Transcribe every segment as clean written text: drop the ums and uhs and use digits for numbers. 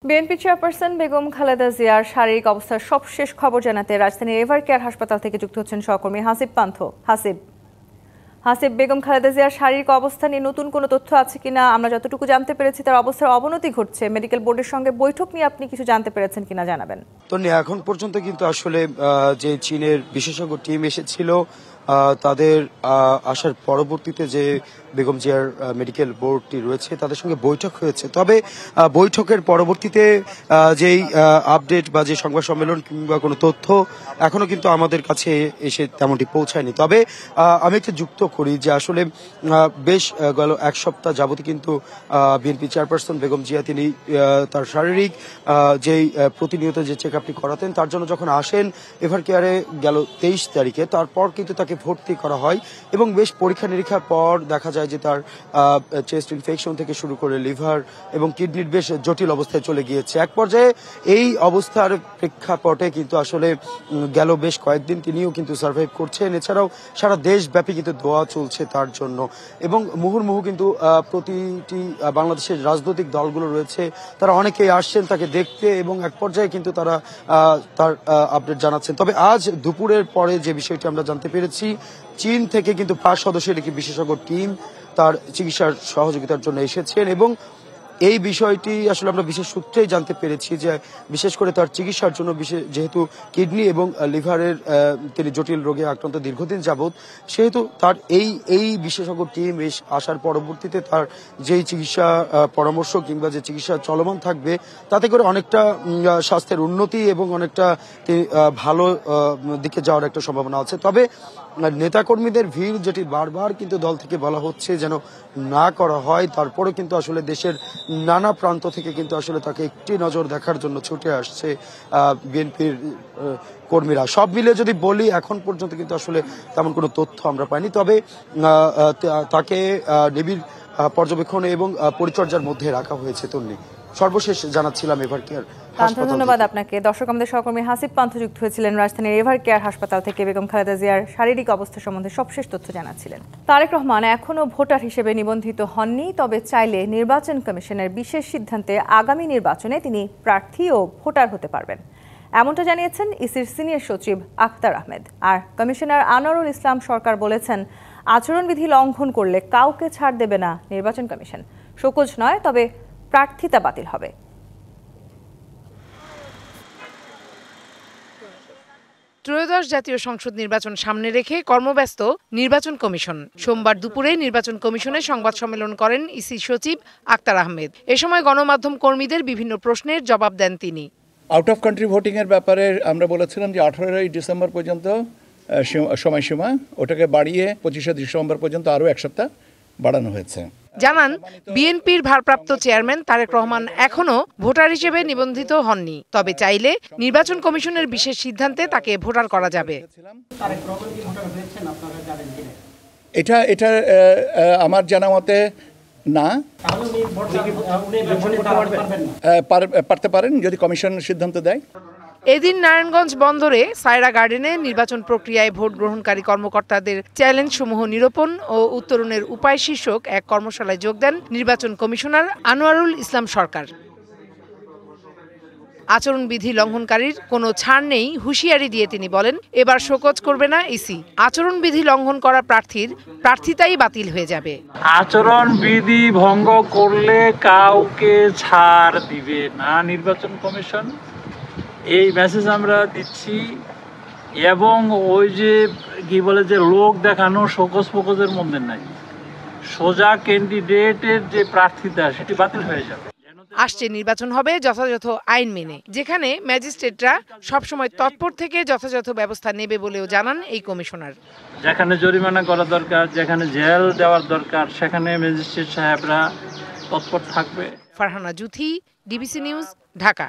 BNP chairperson Begum Khaleda জিয়ার শারীরিক অবস্থার সবশেষ খবর জানাতে রাজধানীর এভার কেয়ার হাসপাতাল থেকে যুক্ত হচ্ছেন সহকর্মী হাসিব পান্থ। হাসিব, বেগম খালেদা জিয়ার শারীরিক অবস্থা নিয়ে নতুন কোনো তথ্য আছে কিনা? আমরা যতটুকু জানতে পেরেছি তার অবস্থার অবনতি ঘটছে। মেডিকেল বোর্ডের সঙ্গে বৈঠক নিয়ে আপনি কিছু জানতে পেরেছেন কিনা জানাবেন। তো এখন পর্যন্ত কিন্তু আসলে যে চীনের বিশেষজ্ঞ টিম এসেছিল তাদের আসার পরবর্তীতে যে বেগম জিয়ার মেডিকেল বোর্ডটি রয়েছে তাদের সঙ্গে বৈঠক হয়েছে। তবে বৈঠকের পরবর্তীতে যেই আপডেট বা যে সংবাদ সম্মেলন কিংবা কোনো তথ্য এখনো কিন্তু আমাদের কাছে এসে তেমনটি পৌঁছায়নি। তবে আমি একটু যুক্ত করি যে আসলে বেশ গেল এক সপ্তাহ যাবতই কিন্তু বিএনপি চেয়ারপারসন বেগম জিয়া তিনি তার শারীরিক যেই প্রতিনিয়ত যে চেক আপটি করাতেন তার জন্য যখন আসেন এভার কেয়ারে গেল 23 তারিখে, তারপর কিন্তু তাকে ভর্তি করা হয় এবং বেশ পরীক্ষা নিরীক্ষার পর দেখা যায় যে তার চেস্ট ইনফেকশন থেকে শুরু করে লিভার এবং কিডনির বেশ জটিল অবস্থায় চলে গিয়েছে। এক পর্যায়ে এই অবস্থার প্রেক্ষাপটে কিন্তু আসলে গেল বেশ কয়েকদিন তিনিও কিন্তু সার্ভাইভ করছেন। এছাড়াও সারা দেশব্যাপী কিন্তু দোয়া চলছে তার জন্য এবং মুহুর্মুহু কিন্তু প্রতিটি বাংলাদেশের রাজনৈতিক দলগুলো রয়েছে তারা অনেকেই আসছেন তাকে দেখতে এবং এক পর্যায়ে কিন্তু তারা তার আপডেট জানাচ্ছেন। তবে আজ দুপুরের পরে যে বিষয়টি আমরা জানতে পেরেছি, চীন থেকে কিন্তু 5 সদস্যের একটি বিশেষজ্ঞ টিম তার চিকিৎসার সহযোগিতার জন্য এসেছেন এবং এই বিষয়টি আসলে আমরা বিশেষ সূত্রেই জানতে পেরেছি যে বিশেষ করে তার চিকিৎসার জন্য যেহেতু কিডনি এবং লিভারের তিনি জটিল রোগে আক্রান্ত দীর্ঘদিন যাবৎ, সেহেতু তার এই বিশেষজ্ঞ টিম আসার পরবর্তীতে তার যেই চিকিৎসা পরামর্শ কিংবা যে চিকিৎসা চলমান থাকবে তাতে করে অনেকটা স্বাস্থ্যের উন্নতি এবং অনেকটা ভালো দিকে যাওয়ার একটা সম্ভাবনা আছে। তবে নেতাকর্মীদের ভিড় যেটি বারবার কিন্তু দল থেকে বলা হচ্ছে যেন না করা হয়, তারপরে কিন্তু আসলে দেশের নানা প্রান্ত থেকে কিন্তু আসলে তাকে একটি নজর দেখার জন্য ছুটে আসছে বিএনপির কর্মীরা। সব মিলে যদি বলি এখন পর্যন্ত কিন্তু আসলে তেমন কোনো তথ্য আমরা পাইনি। তবে তাকে নিবিড় পর্যবেক্ষণে এবং পরিচর্যার মধ্যে রাখা হয়েছে। তন্নি, সর্বশেষ জানাচ্ছিলাম এভার কেয়ার হাসপাতাল। ধন্যবাদ আপনাকে। দর্শক, আমাদের সহকর্মী হাসিব পান্থ যুক্ত হয়েছিলেন রাজধানীর এভার কেয়ার হাসপাতাল থেকে, বেগম খালেদা জিয়ার শারীরিক অবস্থা সম্বন্ধে সবশেষ তথ্য জানাচ্ছিলেন। তারেক রহমান এখনও ভোটার হিসেবে নিবন্ধিত হননি, তবে চাইলে নির্বাচন কমিশনের বিশেষ সিদ্ধান্তে আগামী নির্বাচনে তিনি প্রার্থী ও ভোটার হতে পারবেন, এমনটা জানিয়েছেন ইসির সিনিয়র সচিব আখতার আহমেদ। আর কমিশনার আনোয়ারুল ইসলাম সরকার বলেছেন, আচরণবিধি লঙ্ঘন করলে কাউকে ছাড় দেবে না নির্বাচন কমিশন। শোকজ নয়, তবে প্রার্থিতা বাতিল হবে। ত্রয়োদশ জাতীয় সংসদ নির্বাচন সামনে রেখে কর্মব্যস্ত নির্বাচন কমিশন। সোমবার দুপুরে নির্বাচন কমিশনে সংবাদ সম্মেলন করেন ইসি সচিব আখতার আহমেদ। এ সময় গণমাধ্যম কর্মীদের বিভিন্ন প্রশ্নের জবাব দেন তিনি। আউট অফ কান্ট্রি ভোটিং এর ব্যাপারে আমরা বলেছিলাম যে 18 ডিসেম্বর পর্যন্ত সময়সীমা, ওটাকে বাড়িয়ে 25 ডিসেম্বর পর্যন্ত আরও এক সপ্তাহ বাড়ানো হয়েছে। জানান, বিএনপির ভারপ্রাপ্ত চেয়ারম্যান তারেক রহমান এখনও ভোটার হিসেবে নিবন্ধিত হননি, তবে চাইলে নির্বাচন কমিশনের বিশেষ সিদ্ধান্তে তাকে ভোটার করা যাবে। এটা আমার জানা মতে না, পারতে পারেন যদি কমিশন সিদ্ধান্ত দেয়। এদিন নারায়ণগঞ্জ বন্দরে সায়রা গার্ডেনে নির্বাচন প্রক্রিয়ায় ভোট গ্রহণকারী কর্মকর্তাদের চ্যালেঞ্জ সমূহ নিরূপণ ও উত্তরণের উপায় শীর্ষক এক কর্মশালায় যোগ দেন নির্বাচন কমিশনার আনোয়ারুল ইসলাম সরকার। আচরণবিধি লঙ্ঘনকারীর কোনো ছাড় নেই হুঁশিয়ারি দিয়ে তিনি বলেন, এবার শোকজ করবে না ইসি। আচরণবিধি লঙ্ঘন করা প্রার্থীর প্রার্থিতাই বাতিল হয়ে যাবে। আচরণবিধি ভঙ্গ করলে কাউকে ছাড় দিবে না নির্বাচন কমিশন, এই মেসেজ আমরা দিচ্ছি। এবং ওই যে কি বলে যে লোক দেখানো শোকজ ফোকজের মধ্যে নাই, সোজা ক্যান্ডিডেটের যে প্রার্থিতা সেটি বাতিল হয়ে যাবে। আসছে নির্বাচন হবে যথাযথ আইন মেনে, যেখানে ম্যাজিস্ট্রেটরা সবসময় তৎপর থেকে যথাযথ ব্যবস্থা নেবে বলেও জানান এই কমিশনার। যেখানে জরিমানা করা দরকার, যেখানে জেল দেওয়ার দরকার, সেখানে ম্যাজিস্ট্রেট সাহেবরা তৎপর থাকবে। Farhana Juthi, DBC news, Dhaka.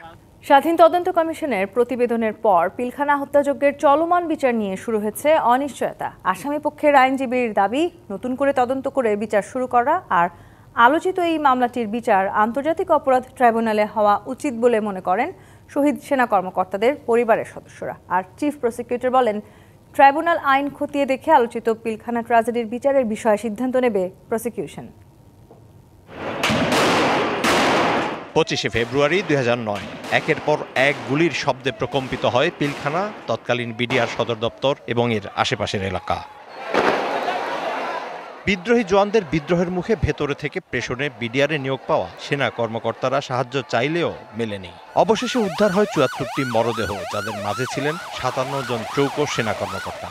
স্বাধীন তদন্ত কমিশনের প্রতিবেদনের পর পিলখানা হত্যাযজ্ঞের চলমান বিচার নিয়ে শুরু হয়েছে অনিশ্চয়তা। আসামি পক্ষের আইনজীবীর দাবি, নতুন করে তদন্ত করে বিচার শুরু করা আর আলোচিত এই মামলাটির বিচার আন্তর্জাতিক অপরাধ ট্রাইব্যুনালে হওয়া উচিত বলে মনে করেন শহীদ সেনা কর্মকর্তাদের পরিবারের সদস্যরা। আর চিফ প্রসিকিউটর বলেন, ট্রাইব্যুনাল আইন খতিয়ে দেখে আলোচিত পিলখানা ট্র্যাজেডির বিচারের বিষয়ে সিদ্ধান্ত নেবে প্রসিকিউশন। 25 ফেব্রুয়ারি 2009 একের পর এক গুলির শব্দে প্রকম্পিত হয় পিলখানা, তৎকালীন বিডিআর সদর দপ্তর এবং এর আশেপাশের এলাকা। বিদ্রোহী জওয়ানদের বিদ্রোহের মুখে ভেতরে থেকে প্রেষণে বিডিআরে নিয়োগ পাওয়া সেনা কর্মকর্তারা সাহায্য চাইলেও মেলেনি। অবশেষে উদ্ধার হয় ৭৪টি মরদেহ, যাদের মাঝে ছিলেন ৫৭ জন চৌকো সেনা কর্মকর্তা।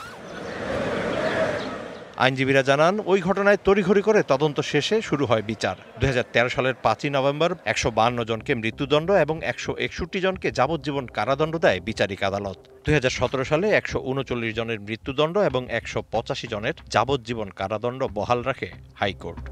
আইনজীবীরা জানান, ওই ঘটনায় তড়িঘড়ি করে তদন্ত শেষে শুরু হয় বিচার। ২০১৩ সালের ৫ই নভেম্বর ১৫২ জনকে মৃত্যুদণ্ড এবং ১৬১ জনকে যাবজ্জীবন কারাদণ্ড দেয় বিচারিক আদালত। ২০১৭ সালে ১৩৯ জনের মৃত্যুদণ্ড এবং ১৮৫ জনের যাবজ্জীবন কারাদণ্ড বহাল রাখে হাইকোর্ট।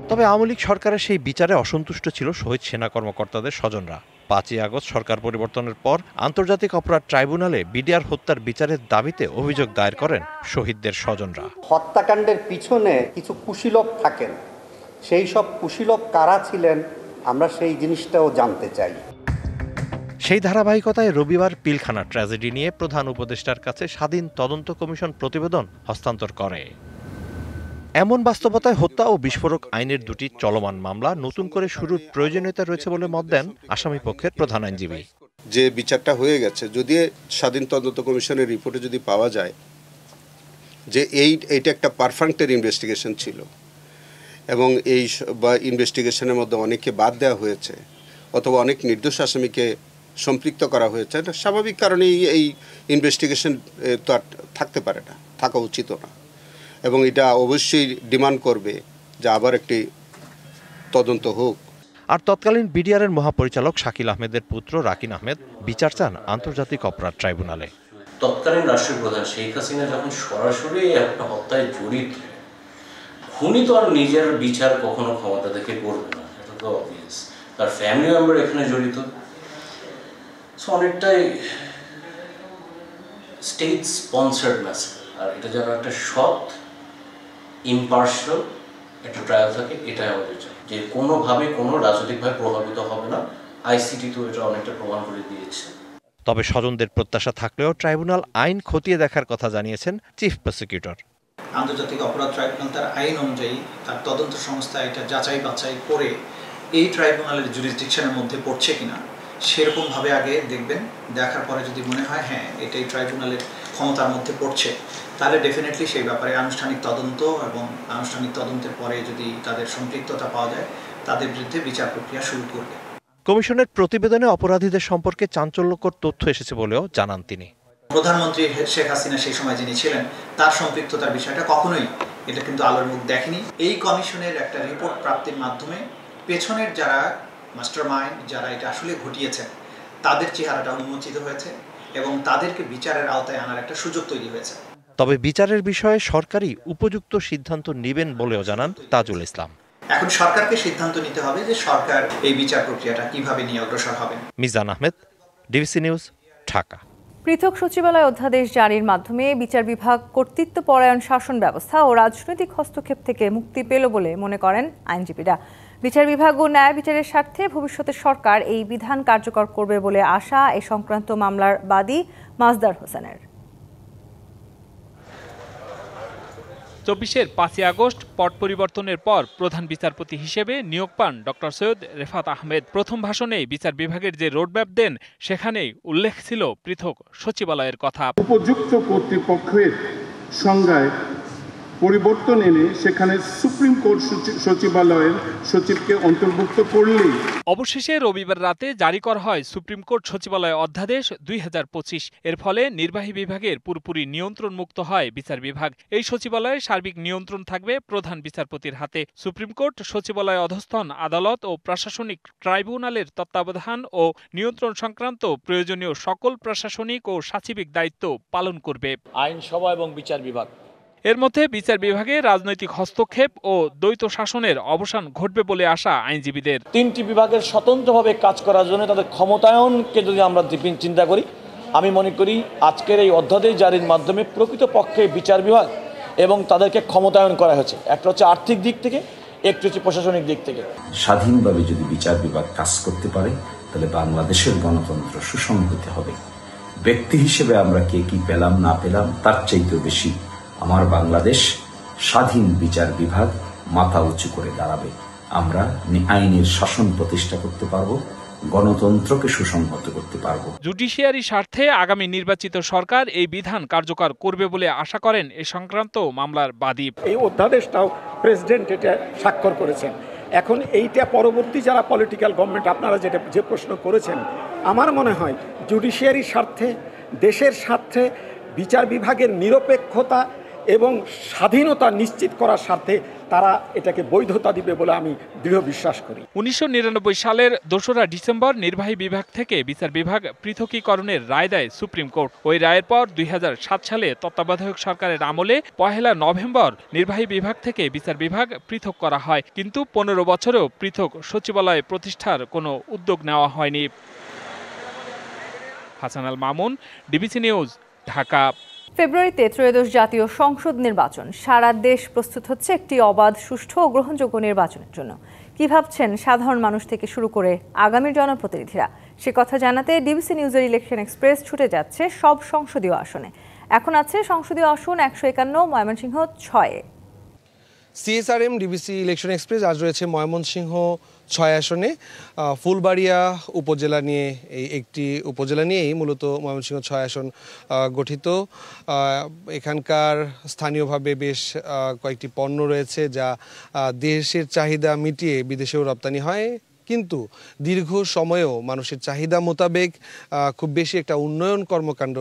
তবে আওয়ামী লীগ সরকারের সেই বিচারে অসন্তুষ্ট ছিল শহীদ সেনা কর্মকর্তাদের স্বজনরা। ৫ই আগস্ট সরকার পরিবর্তনের পর আন্তর্জাতিক অপরাধ ট্রাইব্যুনালে বিডিআর হত্যার বিচারের দাবিতে অভিযোগ দায়ের করেন শহীদদের স্বজনরা। হত্যাকাণ্ডের পিছনে কিছু কুশীলব থাকেন, সেই সব কুশীলব কারা ছিলেন আমরা সেই জিনিসটাও জানতে চাই। সেই ধারাবাহিকতায় রবিবার পিলখানা ট্র্যাজেডি নিয়ে প্রধান উপদেষ্টার কাছে স্বাধীন তদন্ত কমিশন প্রতিবেদন হস্তান্তর করে। এমন বাস্তবতায় হত্যা ও বিস্ফোরক আইনের দুটি চলমান মামলা নতুন করে শুরুর প্রয়োজনীয়তা রয়েছে বলে মত দেন আসামি পক্ষের প্রধান আইনজীবী। যে বিচারটা হয়ে গেছে, যদি স্বাধীন তদন্ত কমিশনের রিপোর্টে যদি পাওয়া যায় যে এইটা একটা পারফেক্টের ইনভেস্টিগেশন ছিল এবং এই ইনভেস্টিগেশনের মধ্যে অনেককে বাদ দেওয়া হয়েছে অথবা অনেক নির্দোষ আসামিকে সম্পৃক্ত করা হয়েছে, এটা স্বাভাবিক কারণেই এই ইনভেস্টিগেশন তো আর থাকতে পারে না, থাকা উচিত না, এবং এটা অবশ্যই ডিমান্ড করবে যে আবার একটি তদন্ত হোক। আর তৎকালীন বিডিআরের মহাপরিচালক শাকিল আহমেদের পুত্র রাকিন আহমেদ বিচার চান আন্তর্জাতিক অপরাধ ট্রাইব্যুনালে। তৎকালীন রাষ্ট্রপ্রধান শেখ হাসিনা যখন সরাসরি একটা হত্যায় জড়িত, খুনি তো আর নিজের বিচার কখনো ক্ষমতা থেকে করবে না, এটা তো অবভিয়াস। তার ফ্যামিলি মেম্বার এখানে জড়িত, সো অনেকটাই স্টেট স্পন্সার্ড ম্যাসাকার। আর এটা যেন একটা সৎ ইম্পার্শাল একটা ট্রায়াল থাকে, এটাই আমাদের চাই, যে কোনোভাবে কোনো রাজনৈতিকভাবে প্রভাবিত হবে না। আইসিটি তো এটা অনেকটা প্রমাণ করে দিয়েছে। তবে স্বজনদের প্রত্যাশা থাকলেও ট্রাইব্যুনাল আইন খতিয়ে দেখার কথা জানিয়েছেন চিফ প্রসিকিউটর। আন্তর্জাতিক অপরাধ ট্রাইব্যুনাল তার আইন অনুযায়ী তার তদন্ত সংস্থা এটা যাচাই বাছাই করে এই ট্রাইব্যুনালের জুরিসডিকশনের মধ্যে পড়ছে কিনা সেরকমভাবে আগে দেখবেন। দেখার পরে যদি মনে হয় হ্যাঁ এটা এই ট্রাইব্যুনালের ক্ষমতার মধ্যে পড়ছে, তাহলে ডেফিনেটলি সেই ব্যাপারে আনুষ্ঠানিক তদন্ত এবং আনুষ্ঠানিক তদন্তের পরে যদি তাদের সম্পৃক্ততা পাওয়া যায় তাদের বিরুদ্ধে বিচার প্রক্রিয়া শুরু করবে। কমিশনের প্রতিবেদনে অপরাধীদের সম্পর্কে চাঞ্চল্যকর তথ্য এসেছে বলেও জানান তিনি। প্রধানমন্ত্রী শেখ হাসিনা সেই সময় যিনি ছিলেন তার সম্পৃক্ততার বিষয়টা কখনোই এটা কিন্তু আলোর মুখ দেখেনি। এই কমিশনের একটা রিপোর্ট প্রাপ্তির মাধ্যমে পেছনের যারা মাস্টার মাইন্ড, যারা এটা আসলে ঘটিয়েছেন তাদের চেহারাটা উন্মোচিত হয়েছে এবং তাদেরকে বিচারের আওতায় আনার একটা সুযোগ তৈরি হয়েছে। তবে বিচারের বিষয়ে সরকারই উপযুক্ত সিদ্ধান্ত নেবেন বলেও জানান তাজুল ইসলাম। এখন সরকারকে সিদ্ধান্ত নিতে হবে যে সরকার এই বিচার প্রক্রিয়াটা কিভাবে নিয়ে অগ্রসর হবে। Mizan Ahmed, DBC news, Dhaka. পৃথক সচিবালয় অধ্যাদেশ জারির মাধ্যমে বিচার বিভাগ কর্তৃত্বপরায়ণ শাসন ব্যবস্থা ও রাজনৈতিক হস্তক্ষেপ থেকে মুক্তি পেল বলে মনে করেন আইনজীবীরা। বিচার বিভাগ ও ন্যায় বিচারের স্বার্থে ভবিষ্যতে সরকার এই বিধান কার্যকর করবে বলে আশা এ সংক্রান্ত মামলার বাদী মাজদার হোসেনের। ২৪-এর ৫ই আগস্ট পট পরিবর্তনের পর প্রধান বিচারপতি হিসেবে নিয়োগ পান ডক্টর সৈয়দ রেফাত আহমেদ। প্রথম ভাষণে বিচার বিভাগের যে রোডম্যাপ দেন সেখানেই উল্লেখ ছিল পৃথক সচিবালয়ের কথা। উপযুক্ত কর্তৃপক্ষের সংজ্ঞায় পরিবর্তন এনে সেখানে সুপ্রিম কোর্ট সচিবালয়ের সচিবকে অন্তর্ভুক্ত করলেই। অবশেষে রবিবার রাতে জারি করা হয় সুপ্রিম কোর্ট সচিবালয় অধ্যাদেশ ২০২৫। এর ফলে নির্বাহী বিভাগের পুরোপুরি নিয়ন্ত্রণ মুক্ত হয় বিচার বিভাগ। এই সচিবালয়ে সার্বিক নিয়ন্ত্রণ থাকবে প্রধান বিচারপতির হাতে। সুপ্রিম কোর্ট সচিবালয় অধস্তন আদালত ও প্রশাসনিক ট্রাইব্যুনালের তত্ত্বাবধান ও নিয়ন্ত্রণ সংক্রান্ত প্রয়োজনীয় সকল প্রশাসনিক ও সাচিবিক দায়িত্ব পালন করবে আইনসভা এবং বিচার বিভাগ। এর মধ্যে বিচার বিভাগে রাজনৈতিক হস্তক্ষেপ ও দ্বৈত শাসনের অবসান ঘটবে বলে আশা আইনজীবীদের। ৩টি বিভাগের স্বতন্ত্রভাবে কাজ করার জন্য তাদের ক্ষমতায়নকে যদি আমরা চিন্তা করি, আমি মনে করি আজকের এই অধ্যাদেশ জারির মাধ্যমে প্রকৃতপক্ষে বিচার বিভাগ এবং তাদেরকে ক্ষমতায়ন করা হয়েছে। একটা হচ্ছে আর্থিক দিক থেকে, একটু হচ্ছে প্রশাসনিক দিক থেকে। স্বাধীনভাবে যদি বিচার বিভাগ কাজ করতে পারে তাহলে বাংলাদেশের গণতন্ত্র সুষম হতে হবে। ব্যক্তি হিসেবে আমরা কে কি পেলাম না পেলাম তার চাইতেও বেশি আমার বাংলাদেশ স্বাধীন বিচার বিভাগ মাথা উঁচু করে দাঁড়াবে। আমরা আইনের শাসন প্রতিষ্ঠা করতে পারবো, গণতন্ত্রকে সুসংহত করতে পারবো। জুডিশিয়ারি স্বার্থে আগামী নির্বাচিত সরকার এই বিধান কার্যকর করবে বলে আশা করেন এ সংক্রান্ত মামলার বাদী। এই অধ্যাদেশটাও প্রেসিডেন্ট এটা স্বাক্ষর করেছেন। এখন এইটা পরবর্তী যারা পলিটিক্যাল গভর্নমেন্ট, আপনারা যে প্রশ্ন করেছেন, আমার মনে হয় জুডিশিয়ারির স্বার্থে, দেশের স্বার্থে, বিচার বিভাগের নিরপেক্ষতা এবং স্বাধীনতা নিশ্চিত করার স্বার্থে তারা এটাকে বৈধতা দিবে বলে আমি দৃঢ় বিশ্বাস করি। 1999 সালের 2রা ডিসেম্বর নির্বাহী বিভাগ থেকে বিচার বিভাগ পৃথকীকরণের রায় দেয় সুপ্রিম কোর্ট। ওই রায়ের পর 2007 সালে তত্ত্বাবধায়ক সরকারের আমলে 1 নভেম্বর নির্বাহী বিভাগ থেকে বিচার বিভাগ পৃথক করা হয়, কিন্তু 15 বছরেও পৃথক সচিবালয় প্রতিষ্ঠার কোনো উদ্যোগ নেওয়া হয়নি। Hasan Al Mamun, DBC news, Dhaka. ফেব্রুয়ারিতে ত্রয়োদশ জাতীয় সংসদ নির্বাচন। সারা দেশ প্রস্তুত হচ্ছে একটি অবাধ, সুষ্ঠু ও গ্রহণযোগ্য নির্বাচনের জন্য। কি ভাবছেন সাধারণ মানুষ থেকে শুরু করে আগামী জনপ্রতিনিধিরা, সে কথা জানাতে ডিবিসি নিউজের ইলেকশন এক্সপ্রেস ছুটে যাচ্ছে সব সংসদীয় আসনে। এখন আছে সংসদীয় আসন 151, ময়মনসিংহ 6-এ। সিএসআরএম ডিবিসি ইলেকশন এক্সপ্রেস আজ রয়েছে ময়মনসিংহ 6 আসনে। ফুলবাড়িয়া উপজেলা নিয়ে, একটি উপজেলা নিয়েই মূলত ময়মনসিংহ 6 আসন গঠিত। এখানকার স্থানীয়ভাবে বেশ কয়েকটি পণ্য রয়েছে যা দেশের চাহিদা মিটিয়ে বিদেশেও রপ্তানি হয়, কিন্তু দীর্ঘ সময়েও মানুষের চাহিদা মোতাবেক খুব বেশি একটা উন্নয়ন কর্মকাণ্ড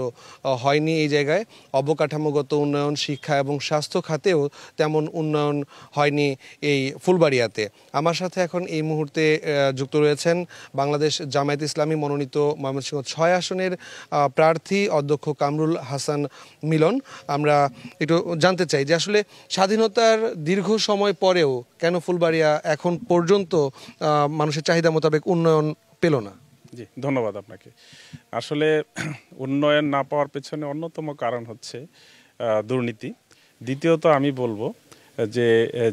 হয়নি এই জায়গায়। অবকাঠামোগত উন্নয়ন, শিক্ষা এবং স্বাস্থ্য খাতেও তেমন উন্নয়ন হয়নি এই ফুলবাড়িয়াতে। আমার সাথে এখন এই মুহূর্তে যুক্ত রয়েছেন বাংলাদেশ জামায়াত ইসলামী মনোনীত ময়মনসিংহ 6 আসনের প্রার্থী অধ্যক্ষ কামরুল হাসান মিলন। আমরা একটু জানতে চাই যে আসলে স্বাধীনতার দীর্ঘ সময় পরেও কেন ফুলবাড়িয়া এখন পর্যন্ত মানুষের চাহিদা মোতাবেক উন্নয়ন পেল না? জি, ধন্যবাদ আপনাকে। আসলে উন্নয়ন না পাওয়ার পেছনে অন্যতম কারণ হচ্ছে দুর্নীতি। দ্বিতীয়ত আমি বলবো যে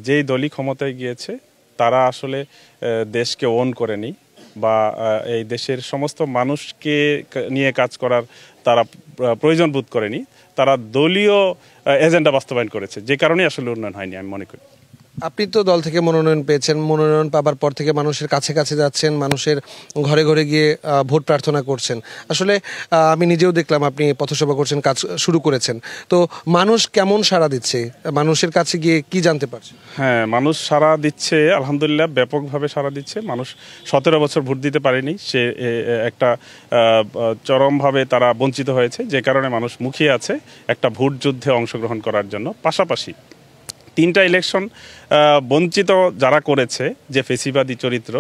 যেই দলই ক্ষমতায় গিয়েছে তারা আসলে দেশকে ওন করেনি, বা এই দেশের সমস্ত মানুষকে নিয়ে কাজ করার তারা প্রয়োজন বোধ করেনি। তারা দলীয় এজেন্ডা বাস্তবায়ন করেছে, যে কারণে আসলে উন্নয়ন হয়নি আমি মনে করি। আপনি তো দল থেকে মনোনয়ন পেয়েছেন, মনোনয়ন পাবার পর থেকে মানুষের কাছে কাছে যাচ্ছেন, মানুষের ঘরে ঘরে গিয়ে ভোট প্রার্থনা করছেন। আসলে আমি নিজেও দেখলাম আপনি পথসভা করছেন, কাজ শুরু করেছেন। তো মানুষ কেমন সাড়া দিচ্ছে, মানুষের কাছে গিয়ে কি জানতে পারছে? হ্যাঁ, মানুষ সাড়া দিচ্ছে, আলহামদুলিল্লাহ ব্যাপকভাবে সাড়া দিচ্ছে। মানুষ 17 বছর ভোট দিতে পারেনি, সে একটা চরমভাবে তারা বঞ্চিত হয়েছে, যে কারণে মানুষ মুখিয়ে আছে একটা ভোট যুদ্ধে অংশগ্রহণ করার জন্য। পাশাপাশি 3টা ইলেকশন বঞ্চিত যারা করেছে, যে ফেসিবাদী চরিত্র,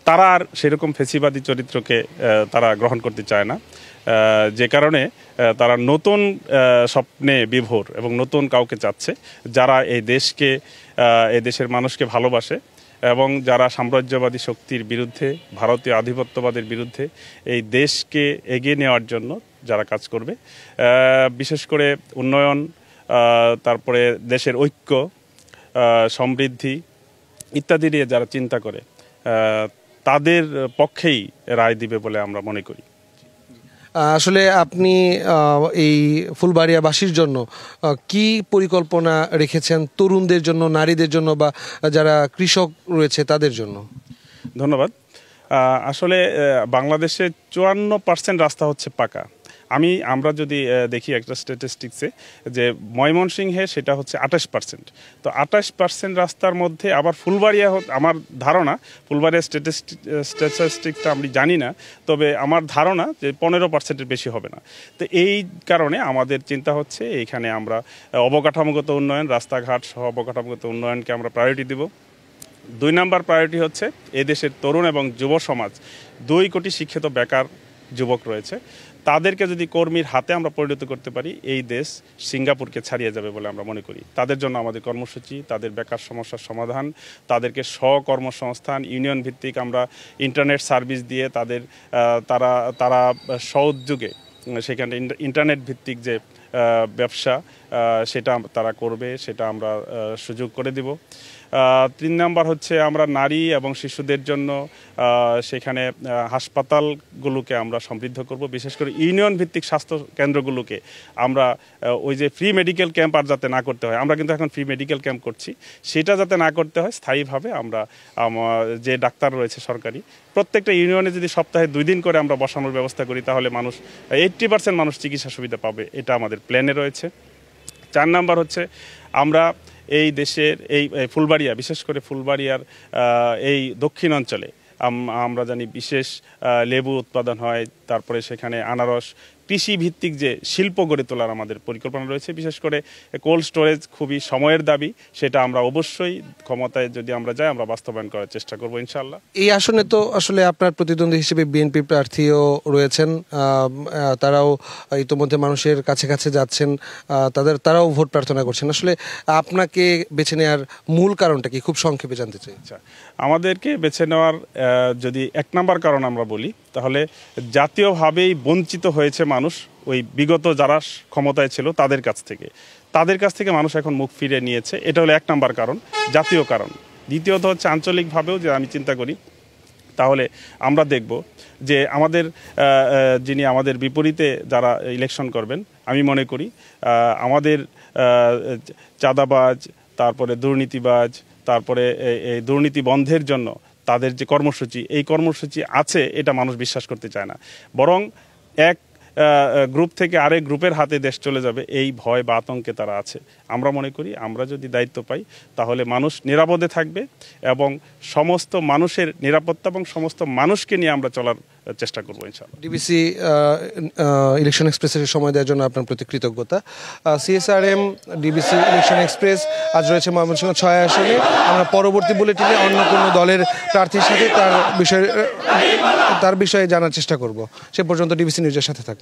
তারা আর সেরকম ফেসিবাদী চরিত্রকে তারা গ্রহণ করতে চায় না, যে কারণে তারা নতুন স্বপ্নে বিভোর এবং নতুন কাউকে চাচ্ছে, যারা এই দেশকে, এই দেশের মানুষকে ভালোবাসে এবং যারা সাম্রাজ্যবাদী শক্তির বিরুদ্ধে, ভারতীয় আধিপত্যবাদের বিরুদ্ধে এই দেশকে এগিয়ে নেওয়ার জন্য যারা কাজ করবে। বিশেষ করে উন্নয়ন, তারপরে দেশের ঐক্য, সমৃদ্ধি ইত্যাদি নিয়ে যারা চিন্তা করে, তাদের পক্ষেই রায় দিবে বলে আমরা মনে করি। আসলে আপনি এই ফুলবাড়িয়াবাসীর জন্য কি পরিকল্পনা রেখেছেন, তরুণদের জন্য, নারীদের জন্য, বা যারা কৃষক রয়েছে তাদের জন্য? ধন্যবাদ। আসলে বাংলাদেশে 54% রাস্তা হচ্ছে পাকা। আমরা যদি দেখি একটা স্ট্যাটিস্টিক্সে, যে ময়মনসিংহে সেটা হচ্ছে 28%। তো 28% রাস্তার মধ্যে আবার ফুলবাড়িয়া, আমার ধারণা, ফুলবাড়িয়া স্ট্যাটিস্টিক্সটা আমি জানি না, তবে আমার ধারণা যে 15%-এর বেশি হবে না। তো এই কারণে আমাদের চিন্তা হচ্ছে এইখানে আমরা অবকাঠামোগত উন্নয়ন, রাস্তাঘাট সহ অবকাঠামোগত উন্নয়নকে আমরা প্রায়োরিটি দেব। 2 নম্বর প্রায়োরিটি হচ্ছে এদেশের তরুণ এবং যুব সমাজ, 2 কোটি শিক্ষিত বেকার যুবক রয়েছে, তাদেরকে যদি কর্মীর হাতে আমরা পরিণত করতে পারি, এই দেশ সিঙ্গাপুরকে ছাড়িয়ে যাবে বলে আমরা মনে করি। তাদের জন্য আমাদের কর্মসূচি, তাদের বেকার সমস্যার সমাধান, তাদেরকে স্বকর্মসংস্থান, ইউনিয়ন ভিত্তিক আমরা ইন্টারনেট সার্ভিস দিয়ে তারা স্ব-উদ্যোগে সেখানে ইন্টারনেট ভিত্তিক যে ব্যবসা, সেটা তারা করবে, সেটা আমরা সুযোগ করে দিব। 3 নাম্বার হচ্ছে আমরা নারী এবং শিশুদের জন্য সেখানে হাসপাতালগুলোকে আমরা সমৃদ্ধ করব, বিশেষ করে ইউনিয়ন ভিত্তিক স্বাস্থ্য কেন্দ্রগুলোকে আমরা ওই যে ফ্রি মেডিকেল ক্যাম্প আর যাতে না করতে হয়, আমরা কিন্তু এখন ফ্রি মেডিকেল ক্যাম্প করছি, সেটা যাতে না করতে হয় স্থায়ীভাবে আমরা যে ডাক্তার রয়েছে সরকারি প্রত্যেকটা ইউনিয়নে যদি সপ্তাহে 2 দিন করে আমরা বসানোর ব্যবস্থা করি, তাহলে মানুষ 80% মানুষ চিকিৎসা সুবিধা পাবে, এটা আমাদের প্ল্যানে রয়েছে। 4 নাম্বার হচ্ছে আমরা এই দেশের এই ফুলবাড়িয়া, বিশেষ করে ফুলবাড়িয়ার এই দক্ষিণ অঞ্চলে আমরা জানি বিশেষ লেবু উৎপাদন হয়, তারপরে সেখানে আনারস, কৃষি ভিত্তিক যে শিল্প গড়ে তোলার আমাদের পরিকল্পনা রয়েছে। বিশেষ করে কোল্ড স্টোরেজ খুবই সময়ের দাবি, সেটা আমরা অবশ্যই ক্ষমতায় যদি আমরা যাই আমরা বাস্তবায়ন করার চেষ্টা করব ইনশাআল্লাহ। এই আসনে তো আসলে আপনার প্রতিদ্বন্দ্বী হিসেবে বিএনপি প্রার্থীও রয়েছেন, তারাও ইতোমধ্যে মানুষের কাছে কাছে যাচ্ছেন, তারাও ভোট প্রার্থনা করছেন। আসলে আপনাকে বেছে নেওয়ার মূল কারণটা কি, খুব সংক্ষেপে জানতে চাই। আচ্ছা, আমাদেরকে বেছে নেওয়ার যদি 1 নাম্বার কারণ আমরা বলি, তাহলে জাতীয়ভাবেই বঞ্চিত হয়েছে মানুষ ওই বিগত যারা ক্ষমতায় ছিল তাদের কাছ থেকে মানুষ এখন মুখ ফিরে নিয়েছে, এটা হলো 1 নাম্বার কারণ, জাতীয় কারণ। দ্বিতীয়ত হচ্ছে আঞ্চলিকভাবেও যে আমি চিন্তা করি, তাহলে আমরা দেখব যে যিনি আমাদের বিপরীতে যারা ইলেকশন করবেন, আমি মনে করি আমাদের চাঁদাবাজ, তারপরে দুর্নীতিবাজ, তারপরে এই দুর্নীতি বন্ধের জন্য তাদের যে কর্মসূচি, এই কর্মসূচি আছে এটা মানুষ বিশ্বাস করতে চায় না, বরং এক গ্রুপ থেকে আরেক গ্রুপের হাতে দেশ চলে যাবে এই ভয় বা আতঙ্কে তারা আছে। আমরা মনে করি আমরা যদি দায়িত্ব পাই তাহলে মানুষ নিরাপদে থাকবে এবং সমস্ত মানুষের নিরাপত্তা এবং সমস্ত মানুষকে নিয়ে আমরা চলার চেষ্টা করবো ইনশাআল্লাহ। ডিবিসি ইলেকশন এক্সপ্রেসের সময় দেওয়ার জন্য আপনার প্রতি কৃতজ্ঞতা। CSRM ডিবিসি ইলেকশন এক্সপ্রেস আজ রয়েছে ময়মনসিংহ 6 আসনে। আমরা পরবর্তী বুলেটিনে অন্য কোনো দলের প্রার্থীর সাথে তার বিষয়ে জানার চেষ্টা করব। সে পর্যন্ত ডিবিসি নিউজের সাথে থাকুন।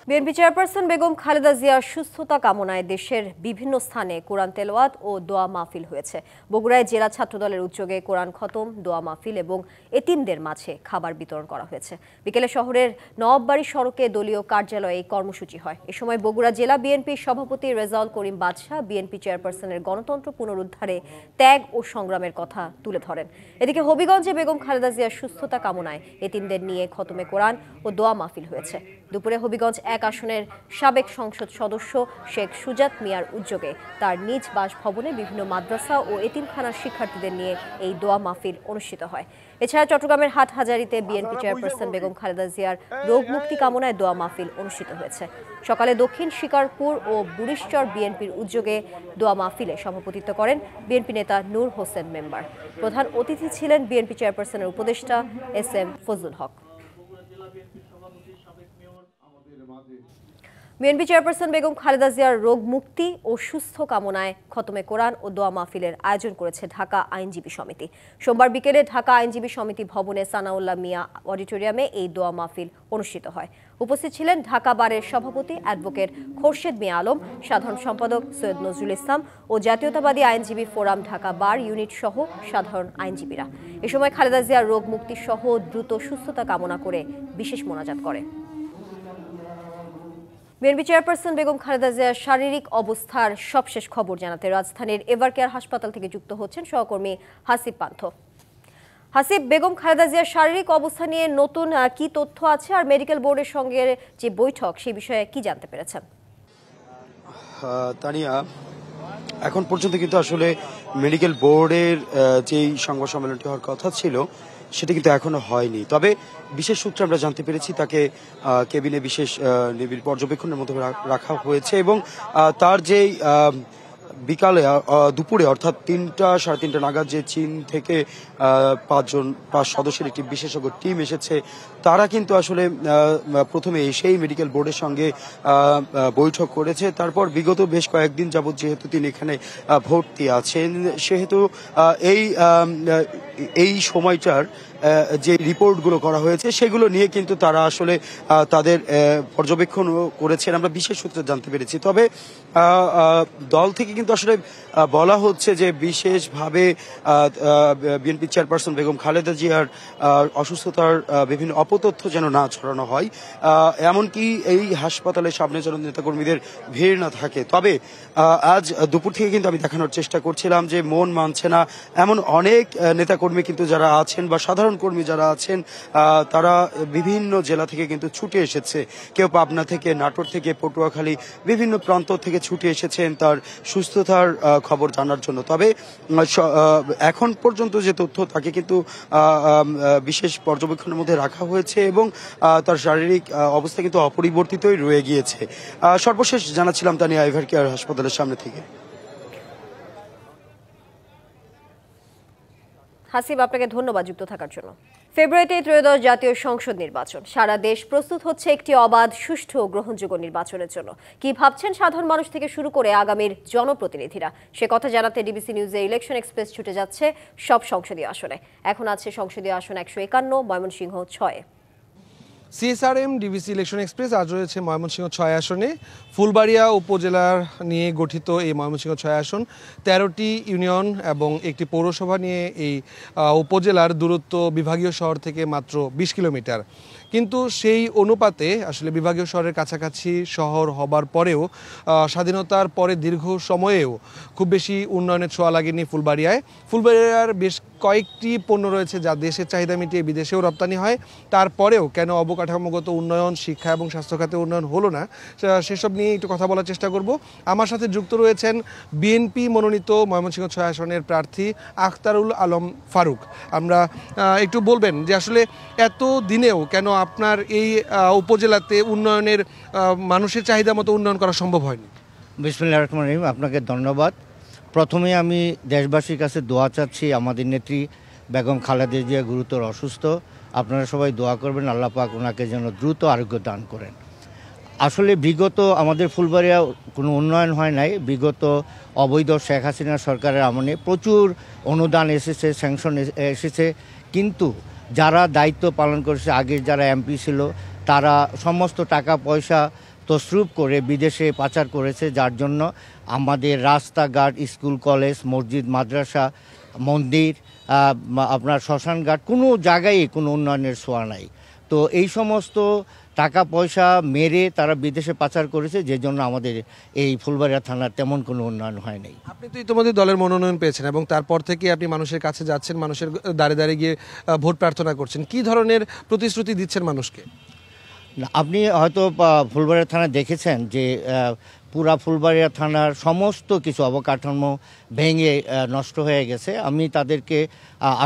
বিএনপি চেয়ারপারসন বেগম খালেদা জিয়ার সুস্থতা কামনায় দেশের বিভিন্ন স্থানে কোরআন তেলাওয়াত ও দোয়া মাহফিল হয়েছে। বগুড়ায় জেলা ছাত্রদলের উদ্যোগে কোরআন খতম, দোয়া মাহফিল এবং এতিমদের মাঝে খাবার বিতরণ করা হয়েছে। বিকেলে শহরের নওয়াববাড়ি সড়কে দলীয় কার্যালয়ে এই কর্মসূচি হয়। এ সময় বগুড়া জেলা বিএনপির সভাপতি রেজাউল করিম বাদশাহ বিএনপি চেয়ারপারসনের গণতন্ত্র পুনরুদ্ধারে ত্যাগ ও সংগ্রামের কথা তুলে ধরেন। এদিকে হবিগঞ্জে বেগম খালেদা জিয়ার সুস্থতা কামনায় এতিমদের নিয়ে খতমে কোরআন ও দোয়া মাহফিল হয়েছে। দুপুরে হবিগঞ্জ 1 আসনের সাবেক সংসদ সদস্য শেখ সুজাত মিয়ার উদ্যোগে তার নিজ বাসভবনে বিভিন্ন মাদ্রাসা ও এতিমখানার শিক্ষার্থীদের নিয়ে এই দোয়া মাহফিল অনুষ্ঠিত হয়। এছাড়া চট্টগ্রামের হাটহাজারীতে বিএনপি চেয়ারপারসন বেগম খালেদা জিয়ার রোগ মুক্তি কামনায় দোয়া মাহফিল অনুষ্ঠিত হয়েছে। সকালে দক্ষিণ শিকারপুর ও বুড়িশ্বর বিএনপির উদ্যোগে দোয়া মাহফিলে সভাপতিত্ব করেন বিএনপি নেতা নূর হোসেন মেম্বার। প্রধান অতিথি ছিলেন বিএনপি চেয়ারপারসনের উপদেষ্টা SM ফজলুল হক। বিএনপি চেয়ারপারসন বেগম খালেদা জিয়ার রোগ মুক্তি ও সুস্থ কামনায় খতমে কোরআন ও দোয়া মাহফিলের আয়োজন করেছে ঢাকা আইনজীবী সমিতি। সোমবার বিকেলে ঢাকা আইনজীবী সমিতি ভবনে সানাউল্লাহ মিয়া অডিটোরিয়ামে এই দোয়া মাহফিল অনুষ্ঠিত হয়। উপস্থিত ছিলেন ঢাকা বারের সভাপতি অ্যাডভোকেট খোরশেদ মিয়া আলম, সাধারণ সম্পাদক সৈয়দ নজরুল ইসলাম ও জাতীয়তাবাদী আইনজীবী ফোরাম ঢাকা বার ইউনিট সহ সাধারণ আইনজীবীরা। এ সময় খালেদা জিয়ার রোগ মুক্তি সহ দ্রুত সুস্থতা কামনা করে বিশেষ মোনাজাত করে। বিএনপি চেয়ারপারসন বেগম খালেদা জিয়ার শারীরিক অবস্থার সবশেষ খবর জানাতে রাজধানীর এভারকেয়ার হাসপাতাল থেকে যুক্ত হচ্ছেন সহকর্মী হাসিব পান্থ। হাসিব, বেগম খালেদা জিয়ার শারীরিক অবস্থা নিয়ে নতুন কি তথ্য আছে, আর মেডিকেল বোর্ডের সঙ্গে যে বৈঠক সেই বিষয়ে কি জানতে পেরেছেন? তানিয়া, এখন পর্যন্ত কিন্তু আসলে মেডিকেল বোর্ডের যেই সংবাদ সম্মেলনটি হওয়ার কথা ছিল সেটা কিন্তু এখনো হয়নি। তবে বিশেষ সূত্রে আমরা জানতে পেরেছি তাকে কেবিনে বিশেষ নিবিড় পর্যবেক্ষণের মধ্যে রাখা হয়েছে এবং তার যেই বিকালে দুপুরে অর্থাৎ 3টা সাড়ে 3টা নাগাদ যে চীন থেকে 5 সদস্যের একটি বিশেষজ্ঞ টিম এসেছে, তারা কিন্তু আসলে প্রথমে এসেই মেডিকেল বোর্ডের সঙ্গে বৈঠক করেছে। তারপর বিগত বেশ কয়েকদিন যাবৎ যেহেতু তিনি এখানে ভর্তি আছেন, সেহেতু এই সময়টার যে রিপোর্টগুলো করা হয়েছে সেগুলো নিয়ে কিন্তু তারা আসলে তাদের পর্যবেক্ষণ করেছেন, আমরা বিশেষ সূত্রে জানতে পেরেছি। তবে দল থেকে কিন্তু আসলে বলা হচ্ছে যে বিশেষভাবে বিএনপি চেয়ারপারসন বেগম খালেদা জিয়ার অসুস্থতার বিভিন্ন অপতথ্য যেন না ছড়ানো হয়, এমনকি এই হাসপাতালের সামনে যেন নেতাকর্মীদের ভিড় না থাকে। তবে আজ দুপুর থেকে কিন্তু আমি দেখানোর চেষ্টা করছিলাম যে মন মানছে না এমন অনেক নেতাকর্মী কিন্তু যারা আছেন বা সাধারণ কর্মী যারা আছেন তারা বিভিন্ন জেলা থেকে কিন্তু ছুটে এসেছে। কেউ পাবনা থেকে, নাটোর থেকে, পটুয়াখালী বিভিন্ন প্রান্ত থেকে ছুটে এসেছেন তার সুস্থতার খবর জানার জন্য। তবে এখন পর্যন্ত যে তথ্য তাকে কিন্তু বিশেষ পর্যবেক্ষণের মধ্যে রাখা হয়েছে এবং তার শারীরিক অবস্থা কিন্তু অপরিবর্তিতই রয়ে গিয়েছে। সর্বশেষ জানাচ্ছিলাম তানিয়া এভার কেয়ার হাসপাতালের সামনে থেকে। হাসিব, আপনাকে ধন্যবাদ যুক্ত থাকার জন্য। ফেব্রুয়ারিতে ত্রয়োদশ জাতীয় সংসদ নির্বাচন। সারা দেশ প্রস্তুত হচ্ছে একটি অবাধ, সুষ্ঠু ও গ্রহণযোগ্য নির্বাচনের জন্য। কি ভাবছেন সাধারণ মানুষ থেকে শুরু করে আগামীর জনপ্রতিনিধিরা, সে কথা জানাতে ডিবিসি নিউজে ইলেকশন এক্সপ্রেস ছুটে যাচ্ছে সব সংসদীয় আসনে। এখন আছে সংসদীয় আসন 151, Mymensingh 6। CSRM DBC election express আজ রয়েছে ময়মনসিংহ 6 আসনে। ফুলবাড়িয়া উপজেলার নিয়ে গঠিত এই ময়মনসিংহ 6 আসন 13টি ইউনিয়ন এবং একটি পৌরসভা নিয়ে এই উপজেলার দূরত্ব বিভাগীয় শহর থেকে মাত্র 20 কিলোমিটার। কিন্তু সেই অনুপাতে আসলে বিভাগীয় শহরের কাছাকাছি শহর হবার পরেও স্বাধীনতার পরে দীর্ঘ সময়েও খুব বেশি উন্নয়নের ছোঁয়া লাগেনি ফুলবাড়িয়ায়। ফুলবাড়িয়ার বেশ কয়েকটি পণ্য রয়েছে যা দেশের চাহিদা মিটিয়ে বিদেশেও রপ্তানি হয়। তারপরেও কেন অবকাঠামোগত উন্নয়ন, শিক্ষা এবং স্বাস্থ্য খাতে উন্নয়ন হলো না, সেসব নিয়ে একটু কথা বলার চেষ্টা করব। আমার সাথে যুক্ত রয়েছেন বিএনপি মনোনীত ময়মনসিংহ 6 আসনের প্রার্থী আখতারুল আলম ফারুক। আমরা একটু বলবেন যে আসলে এত দিনেও কেন আপনার এই উপজেলাতে উন্নয়নের মানুষের চাহিদা মতো উন্নয়ন করা সম্ভব হয়নি? বিসমিল্লাহির রহমানির রহিম, আপনাকে ধন্যবাদ। প্রথমে আমি দেশবাসীর কাছে দোয়া চাচ্ছি। আমাদের নেত্রী বেগম খালেদা জিয়া গুরুতর অসুস্থ, আপনারা সবাই দোয়া করবেন আল্লাহ পাক ওনাকে যেন দ্রুত আরোগ্য দান করেন। আসলে বিগত আমাদের ফুলবাড়িয়া কোনো উন্নয়ন হয় নাই। বিগত অবৈধ শেখ হাসিনা সরকারের আমলে প্রচুর অনুদান এসেছে, স্যাংশন এসেছে, কিন্তু যারা দায়িত্ব পালন করেছে, আগের যারা এমপি ছিল, তারা সমস্ত টাকা পয়সা তসরুপ করে বিদেশে পাচার করেছে, যার জন্য আমাদের রাস্তাঘাট, স্কুল, কলেজ, মসজিদ, মাদ্রাসা, মন্দির, আপনার শ্মশানঘাট কোনো জায়গায় কোনো উন্নয়নের ছোঁয়া নাই। তো এই সমস্ত টাকা পয়সা মেরে তারা বিদেশে পাচার করেছে, যে জন্য আমাদের এই ফুলবাড়িয়া থানার তেমন কোনো উন্নয়ন হয় নাই। আপনি তো ইতিমধ্যে দলের মনোনয়ন পেয়েছেন এবং তারপর থেকে আপনি মানুষের কাছে যাচ্ছেন, মানুষের দ্বারে দ্বারে গিয়ে ভোট প্রার্থনা করছেন। কি ধরনের প্রতিশ্রুতি দিচ্ছেন মানুষকে? আপনি হয়তো ফুলবাড়িয়া থানা দেখেছেন যে পুরা ফুলবাড়িয়া থানার সমস্ত কিছু অবকাঠামো ভেঙে নষ্ট হয়ে গেছে। আমি তাদেরকে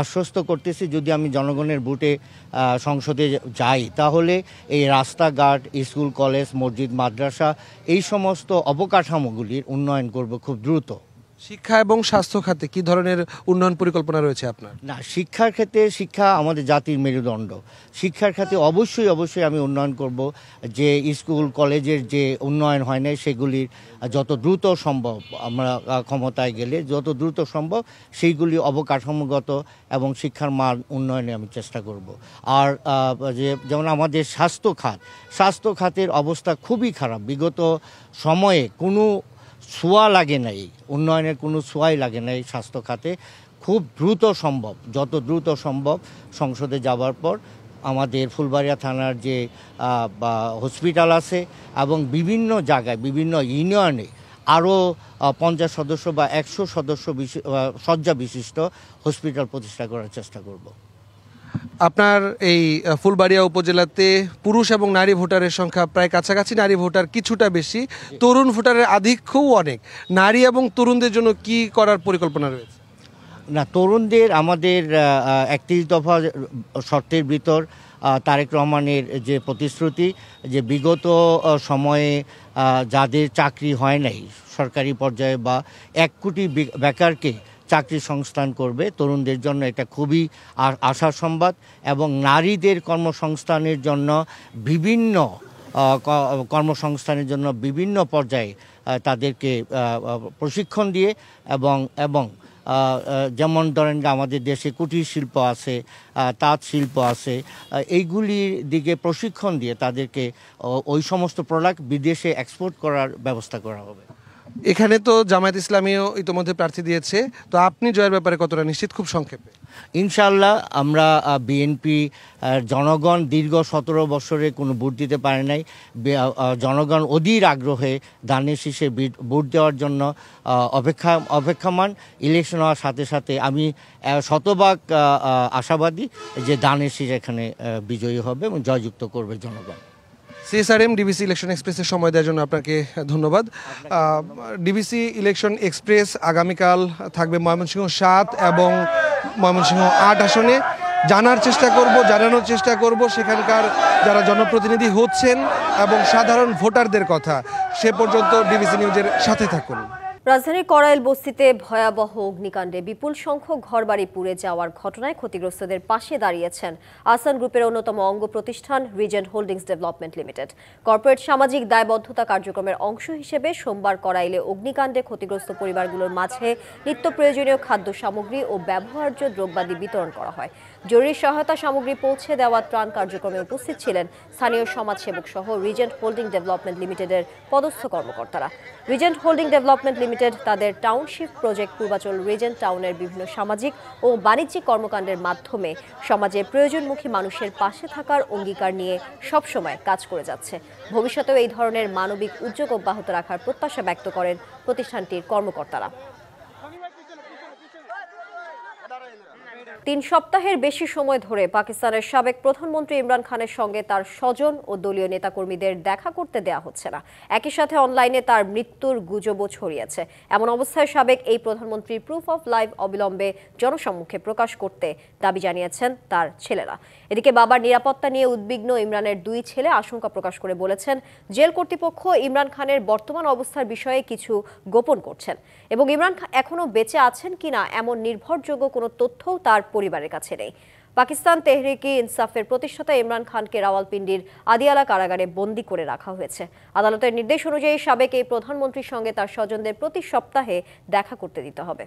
আশ্বস্ত করতেছি যদি আমি জনগণের ভোটে সংসদে যাই তাহলে এই রাস্তাঘাট, স্কুল, কলেজ, মসজিদ, মাদ্রাসা এই সমস্ত অবকাঠামোগুলির উন্নয়ন করব খুব দ্রুত। শিক্ষা এবং স্বাস্থ্য খাতে কি ধরনের উন্নয়ন পরিকল্পনা রয়েছে আপনার? না, শিক্ষার ক্ষেত্রে, শিক্ষা আমাদের জাতির মেরুদণ্ড। শিক্ষার খাতে অবশ্যই আমি উন্নয়ন করব। যে স্কুল কলেজের যে উন্নয়ন হয় না সেগুলির যত দ্রুত সম্ভব, আমরা ক্ষমতায় গেলে যত দ্রুত সম্ভব সেইগুলি অবকাঠামোগত এবং শিক্ষার মান উন্নয়নে আমি চেষ্টা করব। আর যেমন আমাদের স্বাস্থ্য খাতের অবস্থা খুবই খারাপ। বিগত সময়ে কোনো ছোঁয়া লাগে নাই, উন্নয়নের কোনো ছোঁয়াই লাগে নাই স্বাস্থ্য খাতে। খুব দ্রুত সম্ভব, যত দ্রুত সম্ভব সংসদে যাওয়ার পর আমাদের ফুলবাড়িয়া থানার যে হসপিটাল আছে এবং বিভিন্ন জায়গায়, বিভিন্ন ইউনিয়নে আরও 50 সদস্য বা 100 সদস্য শয্যা বিশিষ্ট হসপিটাল প্রতিষ্ঠা করার চেষ্টা করব। আপনার এই ফুলবাড়িয়া উপজেলাতে পুরুষ এবং নারী ভোটারের সংখ্যা প্রায় কাছাকাছি, নারী ভোটার কিছুটা বেশি, তরুণ ভোটারের আধিক্যও অনেক। নারী এবং তরুণদের জন্য কি করার পরিকল্পনা রয়েছে? না, তরুণদের আমাদের 31 দফা শর্তের ভিতর তারেক রহমানের যে প্রতিশ্রুতি, যে বিগত সময়ে যাদের চাকরি হয় নাই সরকারি পর্যায়ে বা 1 কোটি বেকারকে চাকরি সংস্থান করবে, তরুণদের জন্য এটা খুবই আশার সংবাদ। এবং নারীদের কর্মসংস্থানের জন্য বিভিন্ন পর্যায়ে তাদেরকে প্রশিক্ষণ দিয়ে এবং যেমন ধরেন যে আমাদের দেশে কুটির শিল্প আছে, তাঁত শিল্প আছে, এইগুলির দিকে প্রশিক্ষণ দিয়ে তাদেরকে ওই সমস্ত প্রোডাক্ট বিদেশে এক্সপোর্ট করার ব্যবস্থা করা হবে। এখানে তো জামায়াত ইসলামীও ইতোমধ্যে প্রার্থী দিয়েছে, তো আপনি জয়ের ব্যাপারে কতটা নিশ্চিত? খুব সংক্ষেপে। ইনশাআল্লাহ আমরা বিএনপি জনগণ দীর্ঘ 17 বছরে কোনো ভোট দিতে পারে নাই। জনগণ অধীর আগ্রহে ধানের শীষে ভোট দেওয়ার জন্য অপেক্ষমান। ইলেকশন হওয়ার সাথে সাথে আমি শতভাগ আশাবাদী যে ধানের শীষ এখানে বিজয়ী হবে এবং জয়যুক্ত করবে জনগণ। সিএসআরএম ডিবিসি ইলেকশন এক্সপ্রেসের সময় দেওয়ার জন্য আপনাকে ধন্যবাদ। ডিবিসি ইলেকশন এক্সপ্রেস আগামীকাল থাকবে ময়মনসিংহ 7 এবং ময়মনসিংহ 8 আসনে। জানানোর চেষ্টা করব সেখানকার যারা জনপ্রতিনিধি হচ্ছেন এবং সাধারণ ভোটারদের কথা। সে পর্যন্ত ডিবিসি নিউজের সাথে থাকুন। রাজধানীর করাইল বস্তিতে ভয়াবহ অগ্নিকাণ্ডে বিপুল সংখ্যক ঘরবাড়ি পুড়ে যাওয়ার ঘটনায় ক্ষতিগ্রস্তদের পাশে দাঁড়িয়েছেন আহসান গ্রুপের অন্যতম অঙ্গ প্রতিষ্ঠান Regent holdings development limited. Corporate সামাজিক দায়বদ্ধতা কার্যক্রমের অংশ হিসেবে সোমবার করাইলে অগ্নিকাণ্ডে ক্ষতিগ্রস্ত পরিবারগুলোর মাঝে নিত্য প্রয়োজনীয় খাদ্য সামগ্রী ও ব্যবহার্য দ্রব্যাদি বিতরণ করা হয়। জরুরি সহায়তা সামগ্রী পৌঁছে দেওয়া ত্রাণ কার্যক্রমে উপস্থিত ছিলেন স্থানীয় সমাজসেবক সহ রিজেন্ট হোল্ডিং ডেভেলপমেন্ট লিমিটেডের পদস্থ কর্মকর্তারা। রিজেন্ট হোল্ডিং ডেভেলপমেন্ট লিমিটেড তাদের টাউনশিপ প্রজেক্ট পূর্বাচল রিজেন্ট টাউনের বিভিন্ন সামাজিক ও বাণিজ্যিক কর্মকাণ্ডের মাধ্যমে সমাজের প্রয়োজনমুখী মানুষের পাশে থাকার অঙ্গীকার নিয়ে সবসময় কাজ করে যাচ্ছে। ভবিষ্যতেও এই ধরনের মানবিক উদ্যোগ অব্যাহত রাখার প্রত্যাশা ব্যক্ত করেন প্রতিষ্ঠানটির কর্মকর্তারা। 3 সপ্তাহের বেশি সময় ধরে পাকিস্তানের সাবেক প্রধানমন্ত্রী ইমরান খানের সঙ্গে তার স্বজন ও দলীয় নেতাকর্মীদের দেখা করতে দেয়া হচ্ছে না। একই সাথে অনলাইনে তার মৃত্যুর গুজবও ছড়িয়েছে। এমন অবস্থায় সাবেক এই প্রধানমন্ত্রীর প্রুফ অফ লাইফ অবিলম্বে জনসম্মুখে প্রকাশ করতে দাবি জানিয়েছেন তার ছেলেরা। এদিকে বাবার নিরাপত্তা নিয়ে উদ্বিগ্ন ইমরানের 2 ছেলে আশঙ্কা প্রকাশ করে বলেছেন, জেল কর্তৃপক্ষ ইমরান খানের বর্তমান অবস্থার বিষয়ে কিছু গোপন করছেন এবং ইমরান এখনও বেঁচে আছেন কিনা এমন নির্ভরযোগ্য কোনো তথ্যও তার পরিবারের কাছে নেই। পাকিস্তান তেহরিকে ইনসাফের প্রতিষ্ঠাতা ইমরান খানকে রাওয়ালপিন্ডির আদিয়ালা কারাগারে বন্দী করে রাখা হয়েছে। আদালতের নির্দেশ অনুযায়ী সাবেক এই প্রধানমন্ত্রীর সঙ্গে তার স্বজনদের প্রতি সপ্তাহে দেখা করতে দিতে হবে।